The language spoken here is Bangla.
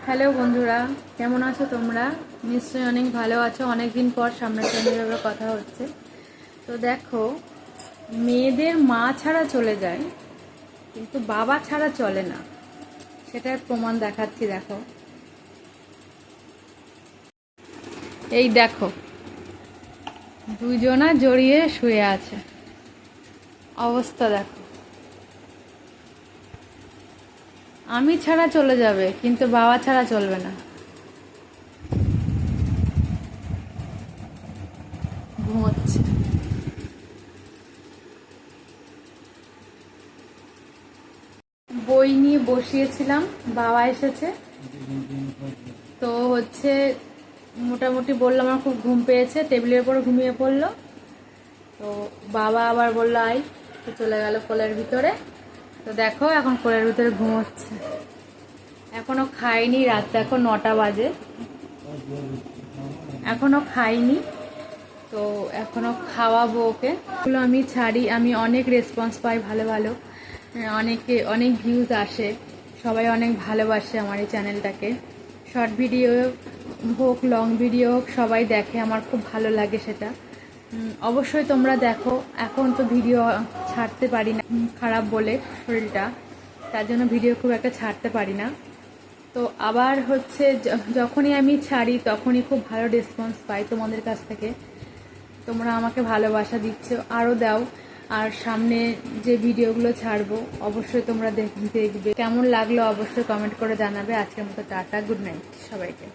হ্যালো বন্ধুরা, কেমন আছো তোমরা? নিশ্চয়ই অনেক ভালো আছো। অনেক দিন পর সামনাসামনিভাবে কথা হচ্ছে। তো দেখো, মেয়েদের মা ছাড়া চলে যায় কিন্তু বাবা ছাড়া চলে না, সেটার প্রমাণ দেখাচ্ছি। দেখো, এই দেখো, দুজনা জড়িয়ে শুয়ে আছে। অবস্থা দেখো। আমি ছাড়া চলে যাবে কিন্তু বাবা ছাড়া চলবে না। ঘুমোচ্ছে। বই নিয়ে বসিয়েছিলাম, বাবা এসেছে। তো হচ্ছে মোটামুটি বললো আমার খুব ঘুম পেয়েছে, টেবিলের উপর ঘুমিয়ে পড়লো। তো বাবা আবার বললো আই, তো চলে গেল কোলের ভিতরে। তো দেখো এখন কোলের ভিতরে ঘুমোচ্ছে। এখনো খাইনি, রাত দেখো 9টা বাজে, এখনো খাইনি। তো এখনো খাওয়াবো ওকে। এগুলো আমি ছাড়ি, আমি অনেক রেসপন্স পাই ভালো ভালো, অনেক ভিউজ আসে, সবাই অনেক ভালোবাসে আমার এই চ্যানেলটাকে। শর্ট ভিডিও হোক, লং ভিডিও হোক, সবাই দেখে, আমার খুব ভালো লাগে সেটা। অবশ্যই তোমরা দেখো। এখন তো ভিডিও ছাড়তে পারি না, খারাপ বলে শরীরটা, তার জন্য ভিডিও খুব একটা ছাড়তে পারি না। তো আবার হচ্ছে যখনই আমি ছাড়ি তখনই খুব ভালো রেসপন্স পাই তোমাদের কাছ থেকে। তোমরা আমাকে ভালোবাসা দিচ্ছ, আরও দাও। আর সামনে যে ভিডিওগুলো ছাড়বো অবশ্যই তোমরা দেখবে। কেমন লাগলো অবশ্যই কমেন্ট করে জানাবে। আজকের মতো টাটা, গুড নাইট সবাইকে।